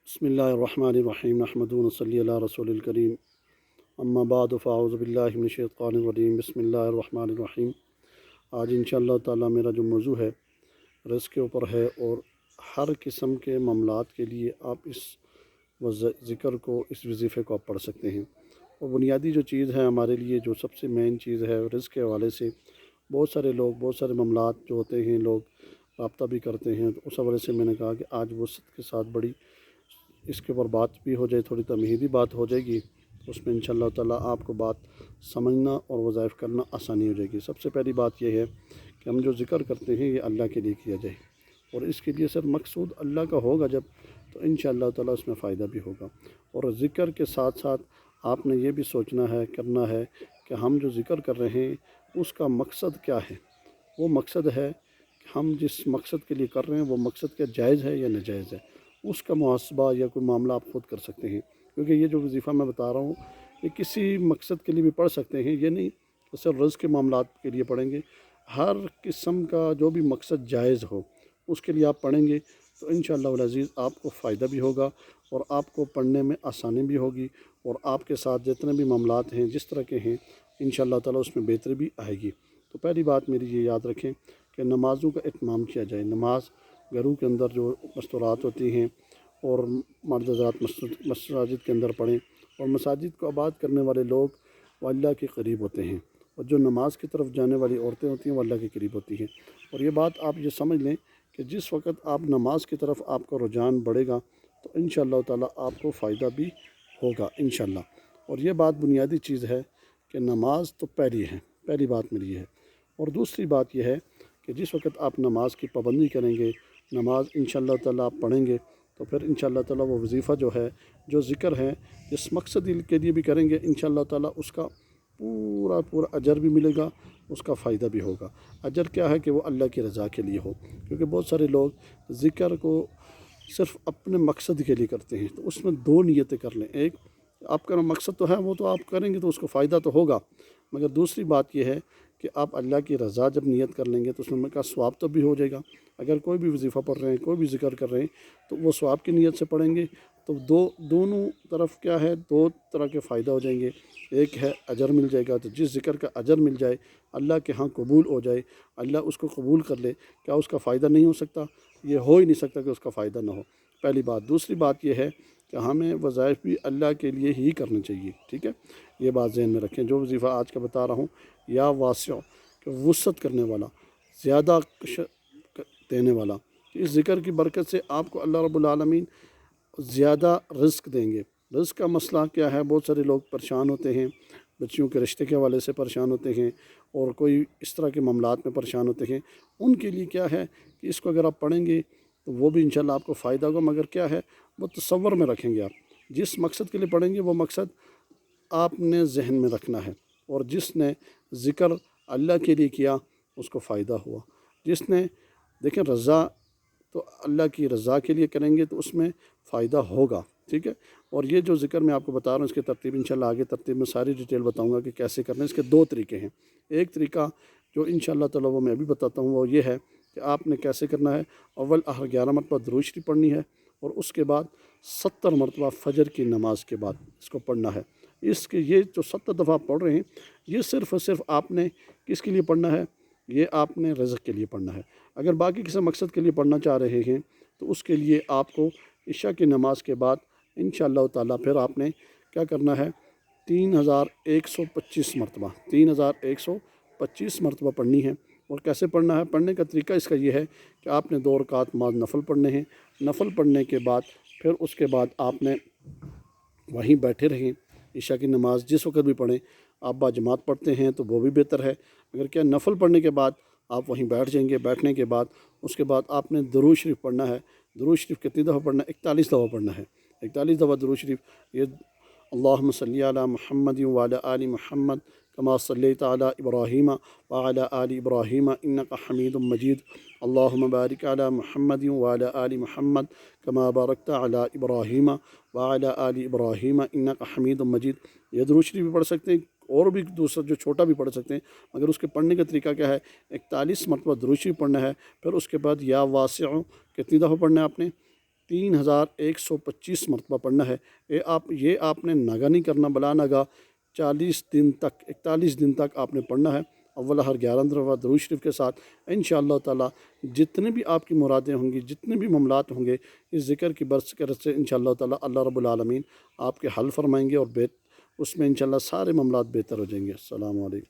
بسم اللہ الرحمن الرحیم نحمدہ و نصلی علی رسول الکریم اما بعد فاعوذ باللہ من الشیطان الرجیم بسم اللہ الرحمن الرحیم۔ آج انشاءاللہ تعالی میرا جو موضوع ہے رزق کے اوپر ہے، اور ہر قسم کے معاملات کے لیے آپ اس ذکر کو، اس وظیفے کو آپ پڑھ سکتے ہیں۔ اور بنیادی جو چیز ہے ہمارے لیے، جو سب سے مین چیز ہے رزق کے حوالے سے، بہت سارے لوگ، بہت سارے معاملات جو ہوتے ہیں لوگ رابطہ بھی کرتے ہیں، تو اس حوالے سے میں نے کہا کہ آج وسعت کے ساتھ بڑی اس کے اوپر بات بھی ہو جائے، تھوڑی تمہیدی بات ہو جائے گی، اس میں انشاءاللہ تعالیٰ آپ کو بات سمجھنا اور وظائف کرنا آسانی ہو جائے گی۔ سب سے پہلی بات یہ ہے کہ ہم جو ذکر کرتے ہیں یہ اللہ کے لیے کیا جائے، اور اس کے لیے صرف مقصود اللہ کا ہوگا جب، تو انشاءاللہ تعالیٰ اس میں فائدہ بھی ہوگا۔ اور ذکر کے ساتھ ساتھ آپ نے یہ بھی سوچنا ہے، کرنا ہے کہ ہم جو ذکر کر رہے ہیں اس کا مقصد کیا ہے۔ وہ مقصد ہے کہ ہم جس مقصد کے لیے کر رہے ہیں وہ مقصد کیا جائز ہے یا ناجائز ہے، اس کا محاسبہ یا کوئی معاملہ آپ خود کر سکتے ہیں۔ کیونکہ یہ جو وظیفہ میں بتا رہا ہوں یہ کسی مقصد کے لیے بھی پڑھ سکتے ہیں، یہ نہیں کہ صرف رزق کے معاملات کے لیے پڑھیں گے، ہر قسم کا جو بھی مقصد جائز ہو اس کے لیے آپ پڑھیں گے تو انشاءاللہ العزیز آپ کو فائدہ بھی ہوگا، اور آپ کو پڑھنے میں آسانی بھی ہوگی، اور آپ کے ساتھ جتنے بھی معاملات ہیں جس طرح کے ہیں انشاءاللہ تعالیٰ اس میں بہتری بھی آئے گی۔ تو پہلی بات میری یہ یاد رکھیں کہ نمازوں کا اہتمام کیا جائے۔ نماز گھروں کے اندر جو مستورات ہوتی ہیں اور مرد حضرات مساجد کے اندر پڑھیں، اور مساجد کو آباد کرنے والے لوگ وہ اللہ کے قریب ہوتے ہیں، اور جو نماز کی طرف جانے والی عورتیں ہوتی ہیں وہ اللہ کے قریب ہوتی ہیں۔ اور یہ بات آپ یہ سمجھ لیں کہ جس وقت آپ نماز کی طرف آپ کا رجحان بڑھے گا تو انشاءاللہ تعالیٰ آپ کو فائدہ بھی ہوگا انشاءاللہ۔ اور یہ بات بنیادی چیز ہے کہ نماز تو پہلی ہے، پہلی بات میری یہ ہے۔ اور دوسری بات یہ ہے کہ جس وقت آپ نماز کی پابندی کریں گے، نماز انشاءاللہ تعالیٰ آپ پڑھیں گے، تو پھر انشاءاللہ تعالیٰ وہ وظیفہ جو ہے، جو ذکر ہے، جس مقصد کے لیے بھی کریں گے انشاءاللہ تعالیٰ اس کا پورا اجر بھی ملے گا، اس کا فائدہ بھی ہوگا۔ اجر کیا ہے کہ وہ اللہ کی رضا کے لیے ہو، کیونکہ بہت سارے لوگ ذکر کو صرف اپنے مقصد کے لیے کرتے ہیں، تو اس میں دو نیتیں کر لیں۔ ایک، آپ کا مقصد تو ہے وہ تو آپ کریں گے تو اس کو فائدہ تو ہوگا، مگر دوسری بات یہ ہے کہ آپ اللہ کی رضا جب نیت کر لیں گے تو اس میں کا ثواب تو بھی ہو جائے گا۔ اگر کوئی بھی وظیفہ پڑھ رہے ہیں، کوئی بھی ذکر کر رہے ہیں تو وہ ثواب کی نیت سے پڑھیں گے، تو دونوں طرف کیا ہے، دو طرح کے فائدہ ہو جائیں گے۔ ایک ہے اجر مل جائے گا، تو جس ذکر کا اجر مل جائے، اللہ کے ہاں قبول ہو جائے، اللہ اس کو قبول کر لے، کیا اس کا فائدہ نہیں ہو سکتا؟ یہ ہو ہی نہیں سکتا کہ اس کا فائدہ نہ ہو، پہلی بات۔ دوسری بات یہ ہے کہ ہمیں وظائف بھی اللہ کے لیے ہی کرنے چاہیے، ٹھیک ہے؟ یہ بات ذہن میں رکھیں۔ جو وظیفہ آج کا بتا رہا ہوں، یا واسع، کہ وسعت کرنے والا، زیادہ دینے والا، اس ذکر کی برکت سے آپ کو اللہ رب العالمین زیادہ رزق دیں گے۔ رزق کا مسئلہ کیا ہے، بہت سارے لوگ پریشان ہوتے ہیں، بچیوں کے رشتے کے حوالے سے پریشان ہوتے ہیں، اور کوئی اس طرح کے معاملات میں پریشان ہوتے ہیں۔ ان کے لیے کیا ہے کہ اس کو اگر آپ پڑھیں گے تو وہ بھی انشاءاللہ آپ کو فائدہ ہوگا، مگر کیا ہے وہ تصور میں رکھیں گے۔ آپ جس مقصد کے لیے پڑھیں گے وہ مقصد آپ نے ذہن میں رکھنا ہے، اور جس نے ذکر اللہ کے لیے کیا اس کو فائدہ ہوا۔ جس نے، دیکھیں، رضا تو اللہ کی رضا کے لیے کریں گے تو اس میں فائدہ ہوگا، ٹھیک ہے؟ اور یہ جو ذکر میں آپ کو بتا رہا ہوں اس کی ترتیب انشاءاللہ آگے ترتیب میں ساری ڈیٹیل بتاؤں گا کہ کیسے کرنا ہے۔ اس کے دو طریقے ہیں۔ ایک طریقہ جو انشاءاللہ تعالیٰ وہ میں ابھی بتاتا ہوں، وہ یہ ہے کہ آپ نے کیسے کرنا ہے۔ اول 11 مرتبہ درود شریف پڑھنی ہے، اور اس کے بعد 70 مرتبہ فجر کی نماز کے بعد اس کو پڑھنا ہے۔ اس کے یہ جو 70 دفعہ آپ پڑھ رہے ہیں، یہ صرف اور صرف آپ نے کس کے لیے پڑھنا ہے؟ یہ آپ نے رزق کے لیے پڑھنا ہے۔ اگر باقی کسی مقصد کے لیے پڑھنا چاہ رہے ہیں تو اس کے لیے آپ کو عشاء کی نماز کے بعد انشاءاللہ تعالیٰ پھر آپ نے کیا کرنا ہے، 3125 مرتبہ، 3125 مرتبہ پڑھنی ہے۔ اور کیسے پڑھنا ہے؟ پڑھنے کا طریقہ اس کا یہ ہے کہ آپ نے 2 رکعت نماز نفل پڑھنے ہیں۔ نفل پڑھنے کے بعد پھر اس کے بعد آپ نے وہیں بیٹھے رہیں، عشاء کی نماز جس وقت بھی پڑھیں۔ آپ باجماعت پڑھتے ہیں تو وہ بھی بہتر ہے، اگر کیا نفل پڑھنے کے بعد آپ وہیں بیٹھ جائیں گے۔ بیٹھنے کے بعد اس کے بعد آپ نے درود شریف پڑھنا ہے۔ درود شریف کتنی دفعہ پڑھنا ہے؟ 41 دفعہ پڑھنا ہے۔ 41 دفعہ درود شریف، یہ اللہم صلی علی محمد وعلی آل محمد کما صلیت علی ابراہیم وعلی آل ابراہیم انک حمید مجید، اللہم بارک علی محمد وعلی آل محمد کما بارکت علی ابراہیم وعلی آل ابراہیم انک حمید مجید۔ یہ درود شریف بھی پڑھ سکتے ہیں، اور بھی دوسرا جو چھوٹا بھی پڑھ سکتے ہیں، مگر اس کے پڑھنے کا طریقہ کیا ہے؟ 41 مرتبہ درود شریف پڑھنا ہے۔ پھر اس کے بعد یا واسع کتنی دفعہ پڑھنا ہے آپ نے؟ 3125 مرتبہ پڑھنا ہے۔ یہ آپ نے ناگا نہیں کرنا، بلا ناگا 41 دن تک آپ نے پڑھنا ہے، اول ہر 11 دفعہ درود شریف کے ساتھ۔ انشاءاللہ تعالی جتنے بھی آپ کی مرادیں ہوں گی، جتنے بھی معاملات ہوں گے، اس ذکر کی برکت سے انشاءاللہ تعالی اللہ رب العالمین آپ کے حل فرمائیں گے، اور اس میں انشاءاللہ سارے معاملات بہتر ہو جائیں گے۔ السلام علیکم۔